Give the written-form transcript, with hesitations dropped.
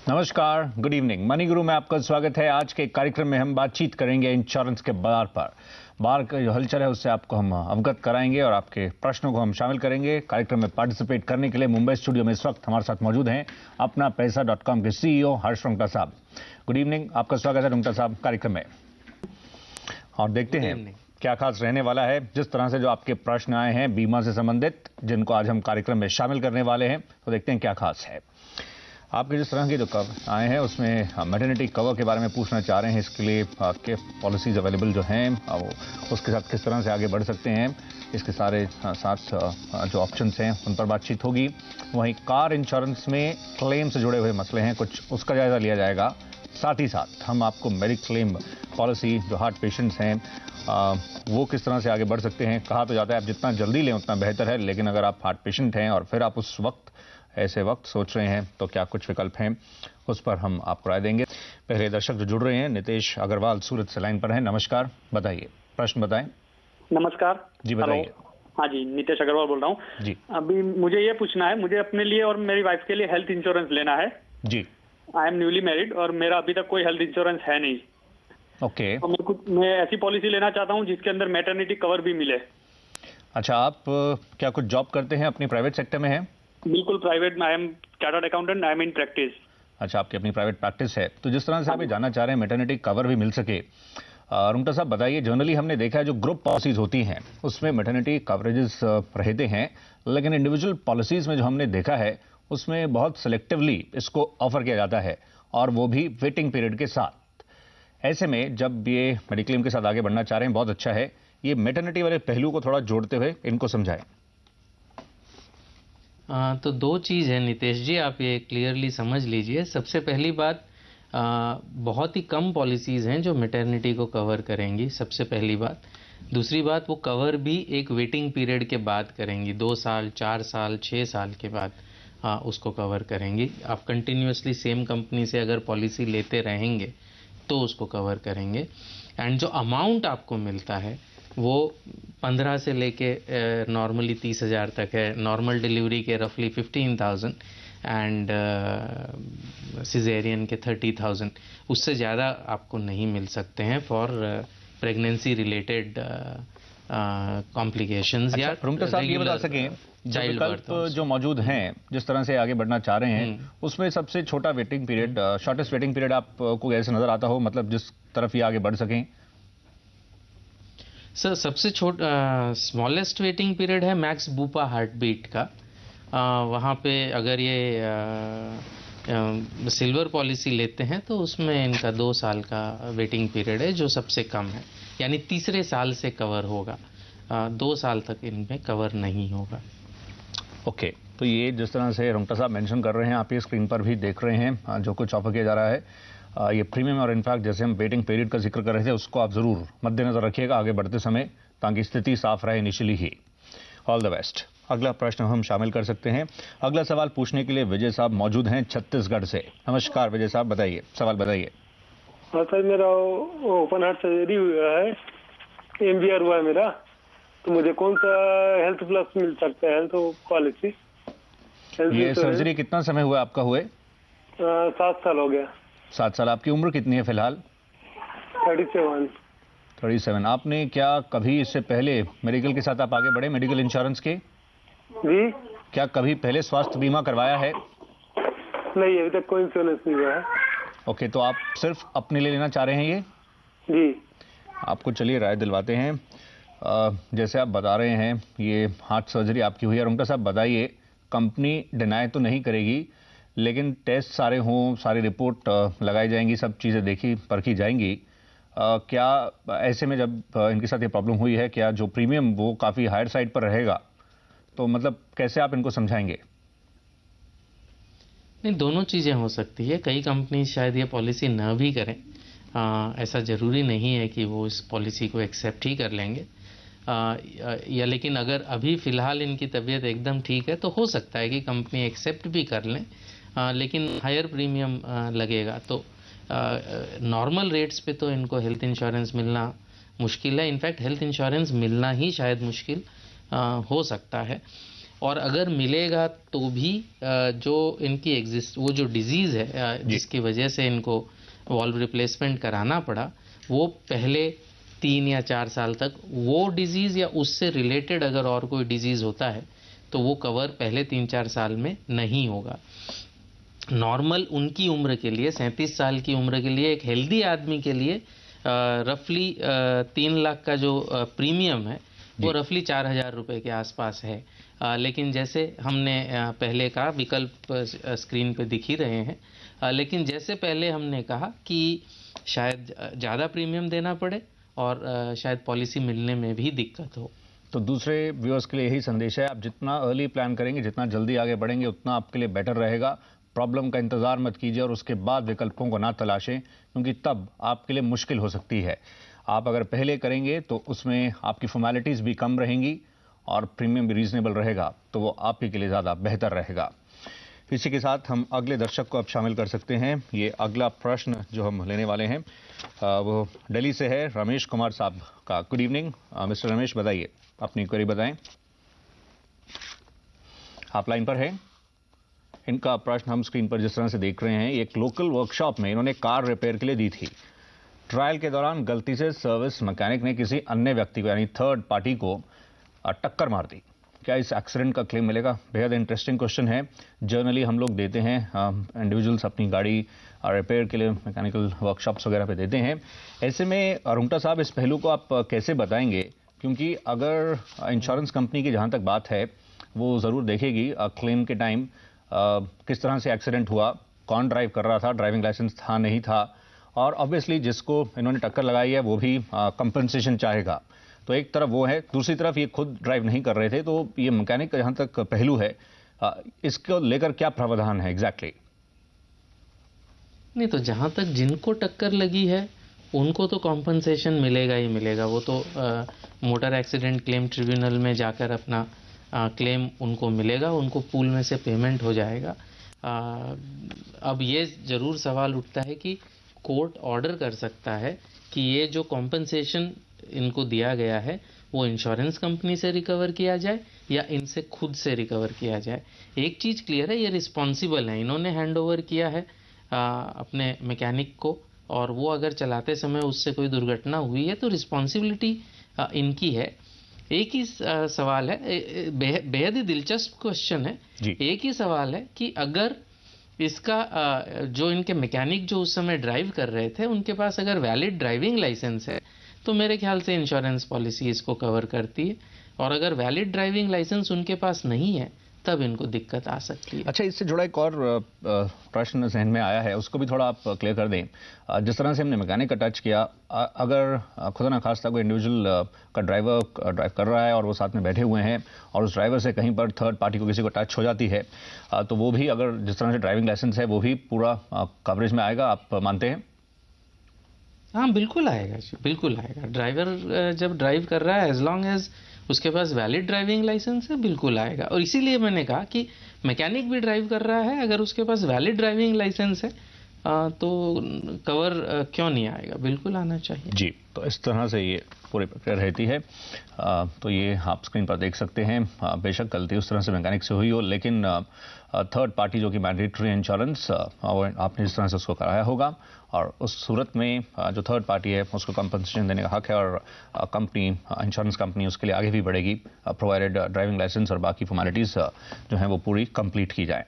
नमस्कार, good evening. Money गुरु में आपका स्वागत है। आज के कार्यक्रम में हम बातचीत करेंगे इंश्योरेंस के बाजार पर। बाजार का जो हलचल है उससे आपको हम अवगत कराएंगे और आपके प्रश्नों को हम शामिल करेंगे। कार्यक्रम में पार्टिसिपेट करने के लिए मुंबई स्टूडियो में इस वक्त हमारे साथ मौजूद हैं अपना पैसा.com के CEO हर्ष रुंगटा साहब। गुड इवनिंग, आपका स्वागत है रुंगटा साहब कार्यक्रम में। और देखते हैं क्या खास रहने वाला है। जिस तरह से जो आपके प्रश्न आए हैं बीमा से संबंधित, जिनको आज हम कार्यक्रम में शामिल करने वाले हैं, तो देखते हैं क्या खास है। आपके जिस तरह के जो कवर आए हैं उसमें मैटरनिटी कवर के बारे में पूछना चाह रहे हैं। इसके लिए क्या पॉलिसीज अवेलेबल जो हैं उसके साथ किस तरह से आगे बढ़ सकते हैं, इसके सारे साथ जो ऑप्शंस हैं उन पर बातचीत होगी। वहीं कार इंश्योरेंस में क्लेम से जुड़े हुए मसले हैं, कुछ उसका जायजा लिया जाएगा। साथ ही साथ हम आपको मेडिक्लेम पॉलिसी जो हार्ट पेशेंट्स हैं वो किस तरह से आगे बढ़ सकते हैं। कहा तो जाता है आप जितना जल्दी लें उतना बेहतर है, लेकिन अगर आप हार्ट पेशेंट हैं और फिर आप उस वक्त ऐसे वक्त सोच रहे हैं तो क्या कुछ विकल्प हैं, उस पर हम आपको राय देंगे। पहले दर्शक जो जुड़ रहे हैं, नितेश अग्रवाल सूरत से लाइन पर हैं। नमस्कार, बताइए, प्रश्न बताएं। नमस्कार जी बताइए। हाँ जी, नितेश अग्रवाल बोल रहा हूँ जी। अभी मुझे ये पूछना है, मुझे अपने लिए और मेरी वाइफ के लिए हेल्थ इंश्योरेंस लेना है जी। आई एम न्यूली मैरिड और मेरा अभी तक कोई हेल्थ इंश्योरेंस है नहीं। ओके। तो मैं ऐसी पॉलिसी लेना चाहता हूँ जिसके अंदर मैटरनिटी कवर भी मिले। अच्छा, आप क्या कुछ जॉब करते हैं, अपनी प्राइवेट सेक्टर में है? बिल्कुल प्राइवेट में, I am chartered accountant, I am in practice. अच्छा, आपकी अपनी प्राइवेट प्रैक्टिस है। तो जिस तरह से आप ये जानना चाह रहे हैं मैटरनिटी कवर भी मिल सके, रुंगटा साहब बताइए। जनरली हमने देखा है जो ग्रुप पॉलिसीज होती हैं उसमें मैटरनिटी कवरेजेस रहते हैं, लेकिन इंडिविजुअल पॉलिसीज में जो हमने देखा है उसमें बहुत सेलेक्टिवली इसको ऑफर किया जाता है, और वो भी वेटिंग पीरियड के साथ। ऐसे में जब ये मेडिक्लेम के साथ आगे बढ़ना चाह रहे हैं, बहुत अच्छा है। ये मैटरनिटी वाले पहलू को थोड़ा जोड़ते हुए इनको समझाएं। तो दो चीज़ है नितेश जी, आप ये क्लियरली समझ लीजिए। सबसे पहली बात, बहुत ही कम पॉलिसीज़ हैं जो मैटरनिटी को कवर करेंगी, सबसे पहली बात। दूसरी बात, वो कवर भी एक वेटिंग पीरियड के बाद करेंगी, 2 साल, 4 साल, 6 साल के बाद उसको कवर करेंगी। आप कंटिन्यूसली सेम कंपनी से अगर पॉलिसी लेते रहेंगे तो उसको कवर करेंगे। एंड जो अमाउंट आपको मिलता है वो 15 से लेके नॉर्मली 30,000 तक है, नॉर्मल डिलीवरी के रफली 15,000 एंड सिजेरियन के 30,000। उससे ज़्यादा आपको नहीं मिल सकते हैं फॉर प्रेगनेंसी रिलेटेड कॉम्प्लिकेशंस। या रुंगटा साहब ये बता सकें, चाइल्ड बर्थ जो मौजूद हैं, जिस तरह से आगे बढ़ना चाह रहे हैं, उसमें सबसे छोटा waiting period, shortest waiting period आपको ऐसे नजर आता हो, मतलब जिस तरफ ये आगे बढ़ सकें? सर सबसे स्मॉलेस्ट वेटिंग पीरियड है मैक्स बूपा हार्ट बीट का। वहाँ पे अगर ये सिल्वर पॉलिसी लेते हैं तो उसमें इनका 2 साल का वेटिंग पीरियड है, जो सबसे कम है, यानी तीसरे साल से कवर होगा। 2 साल तक इनमें कवर नहीं होगा। ओके, तो ये जिस तरह से रुंगटा साहब मेंशन कर रहे हैं, आप ये स्क्रीन पर भी देख रहे हैं जो कुछ ऑफर किया जा रहा है, ये प्रीमियम और इनफैक्ट जैसे हम वेटिंग पीरियड का जिक्र कर रहे थे उसको आप जरूर मद्देनजर रखिएगा आगे बढ़ते समय, ताकि स्थिति साफ रहे initially he. All the best. अगला प्रश्न हम शामिल कर सकते हैं। अगला सवाल पूछने के लिए विजय साहब मौजूद हैं छत्तीसगढ़ से। नमस्कार विजय साहब, बताइए, सवाल बताइए। हाँ सर, मेरा ओपन हार्ट सर्जरी हुआ है, MBR हुआ है मेरा, तो मुझे कौन सा हेल्थ प्लस मिल सकता है, हेल्थ पॉलिसी? ये सर्जरी कितना समय हुआ आपका हुए? 7 साल हो गया। 7 साल। आपकी उम्र कितनी है फिलहाल? 37। आपने क्या कभी इससे पहले मेडिकल के साथ आप आगे बढ़े, मेडिकल इंश्योरेंस के? जी। क्या कभी पहले स्वास्थ्य बीमा करवाया है? नहीं, अभी तक कोई इंश्योरेंस नहीं हुआ है। ओके, तो आप सिर्फ अपने लिए लेना चाह रहे हैं ये? जी। आपको चलिए राय दिलवाते हैं। जैसे आप बता रहे हैं ये हार्ट सर्जरी आपकी हुई है। रुंगटा साहब बताइए, कंपनी डिनाई तो नहीं करेगी, लेकिन टेस्ट सारे हों, सारी रिपोर्ट लगाई जाएंगी, सब चीज़ें देखी परखी जाएंगी। क्या ऐसे में जब इनके साथ ये प्रॉब्लम हुई है, क्या जो प्रीमियम वो काफ़ी हायर साइड पर रहेगा, तो मतलब कैसे आप इनको समझाएंगे? नहीं, दोनों चीज़ें हो सकती है। कई कंपनी शायद ये पॉलिसी न भी करें, ऐसा ज़रूरी नहीं है कि वो इस पॉलिसी को एक्सेप्ट ही कर लेंगे। या लेकिन अगर अभी फ़िलहाल इनकी तबीयत एकदम ठीक है तो हो सकता है कि कंपनी एक्सेप्ट भी कर लें, लेकिन हायर प्रीमियम लगेगा। तो नॉर्मल रेट्स पे तो इनको हेल्थ इंश्योरेंस मिलना मुश्किल है। इनफैक्ट हेल्थ इंश्योरेंस मिलना ही शायद मुश्किल हो सकता है। और अगर मिलेगा तो भी जो इनकी वो जो डिजीज़ है जिसकी वजह से इनको वॉल्व रिप्लेसमेंट कराना पड़ा, वो पहले 3 या 4 साल तक वो डिजीज़ या उससे रिलेटेड अगर और कोई डिजीज़ होता है तो वो कवर पहले 3-4 साल में नहीं होगा। नॉर्मल उनकी उम्र के लिए 37 साल की उम्र के लिए एक हेल्दी आदमी के लिए रफली 3 लाख का जो प्रीमियम है वो रफली 4,000 रुपये के आसपास है। लेकिन जैसे हमने पहले कहा, विकल्प स्क्रीन पे दिख ही रहे हैं, लेकिन जैसे पहले हमने कहा कि शायद ज़्यादा प्रीमियम देना पड़े और शायद पॉलिसी मिलने में भी दिक्कत हो। तो दूसरे व्यूअर्स के लिए यही संदेश है, आप जितना अर्ली प्लान करेंगे, जितना जल्दी आगे बढ़ेंगे, उतना आपके लिए बेटर रहेगा। प्रॉब्लम का इंतजार मत कीजिए और उसके बाद विकल्पों को ना तलाशें, क्योंकि तब आपके लिए मुश्किल हो सकती है। आप अगर पहले करेंगे तो उसमें आपकी फॉर्मेलिटीज़ भी कम रहेंगी और प्रीमियम भी रीजनेबल रहेगा, तो वो आपके लिए ज़्यादा बेहतर रहेगा। इसी के साथ हम अगले दर्शक को अब शामिल कर सकते हैं। ये अगला प्रश्न जो हम लेने वाले हैं वो दिल्ली से है, रमेश कुमार साहब का। गुड इवनिंग मिस्टर रमेश, बताइए अपनी क्वेरी बताएं। आप लाइन पर हैं। इनका प्रश्न हम स्क्रीन पर जिस तरह से देख रहे हैं, एक लोकल वर्कशॉप में इन्होंने कार रिपेयर के लिए दी थी। ट्रायल के दौरान गलती से सर्विस मैकेनिक ने किसी अन्य व्यक्ति को यानी थर्ड पार्टी को टक्कर मार दी। क्या इस एक्सीडेंट का क्लेम मिलेगा? बेहद इंटरेस्टिंग क्वेश्चन है। जनरली हम लोग देते हैं, इंडिविजुअल्स अपनी गाड़ी रिपेयर के लिए मैकेनिकल वर्कशॉप्स वगैरह पे देते हैं। ऐसे में रुंगटा साहब, इस पहलू को आप कैसे बताएंगे? क्योंकि अगर इंश्योरेंस कंपनी की जहां तक बात है, वो ज़रूर देखेगी क्लेम के टाइम किस तरह से एक्सीडेंट हुआ, कौन ड्राइव कर रहा था, ड्राइविंग लाइसेंस था नहीं था, और ऑब्वियसली जिसको इन्होंने टक्कर लगाई है वो भी कंपनसेशन चाहेगा। तो एक तरफ वो है, दूसरी तरफ ये खुद ड्राइव नहीं कर रहे थे, तो ये मैकेनिक का जहां तक पहलू है, इसको लेकर क्या प्रावधान है एग्जैक्टली? नहीं, तो जहां तक जिनको टक्कर लगी है उनको तो कॉम्पनसेशन मिलेगा ही मिलेगा। वो तो मोटर एक्सीडेंट क्लेम ट्रिब्यूनल में जाकर अपना क्लेम उनको मिलेगा, उनको पूल में से पेमेंट हो जाएगा। अब ये ज़रूर सवाल उठता है कि कोर्ट ऑर्डर कर सकता है कि ये जो कॉम्पनसेशन इनको दिया गया है वो इंश्योरेंस कंपनी से रिकवर किया जाए या इनसे खुद से रिकवर किया जाए। एक चीज़ क्लियर है, ये रिस्पॉन्सिबल है, इन्होंने हैंड ओवर किया है अपने मैकेनिक को, और वो अगर चलाते समय उससे कोई दुर्घटना हुई है तो रिस्पॉन्सिबिलिटी इनकी है। एक ही सवाल है, बेहद ही दिलचस्प क्वेश्चन है। एक ही सवाल है कि अगर इसका जो इनके मैकेनिक जो उस समय ड्राइव कर रहे थे उनके पास अगर वैलिड ड्राइविंग लाइसेंस है तो मेरे ख्याल से इंश्योरेंस पॉलिसी इसको कवर करती है, और अगर वैलिड ड्राइविंग लाइसेंस उनके पास नहीं है तब इनको दिक्कत आ सकती है। अच्छा, इससे जुड़ा एक और प्रश्न जहन में आया है, उसको भी थोड़ा आप क्लियर कर दें। जिस तरह से हमने मैकेनिक का टच किया, अगर खुदा ना खास्ता कोई इंडिविजुअल का ड्राइव कर रहा है और वो साथ में बैठे हुए हैं और उस ड्राइवर से कहीं पर थर्ड पार्टी को किसी को टच हो जाती है, तो वो भी अगर जिस तरह से ड्राइविंग लाइसेंस है वो भी पूरा कवरेज में आएगा, आप मानते हैं? हाँ, बिल्कुल आएगा जी, बिल्कुल आएगा। ड्राइवर जब ड्राइव कर रहा है, एज लॉन्ग एज उसके पास वैलिड ड्राइविंग लाइसेंस है, बिल्कुल आएगा। और इसीलिए मैंने कहा कि मैकेनिक भी ड्राइव कर रहा है, अगर उसके पास वैलिड ड्राइविंग लाइसेंस है तो कवर क्यों नहीं आएगा, बिल्कुल आना चाहिए जी। तो इस तरह से ये पूरी प्रक्रिया रहती है। तो ये आप स्क्रीन पर देख सकते हैं। बेशक गलती उस तरह से मैकेनिक से हुई हो, लेकिन थर्ड पार्टी जो कि मैंडेटरी इंश्योरेंस आपने जिस तरह से उसको कराया होगा, और उस सूरत में जो थर्ड पार्टी है उसको कंपनसेशन देने का हक है, और कंपनी इंश्योरेंस कंपनी उसके लिए आगे भी बढ़ेगी, प्रोवाइडेड ड्राइविंग लाइसेंस और बाकी फॉर्मेलिटीज़ जो हैं वो पूरी कंप्लीट की जाए।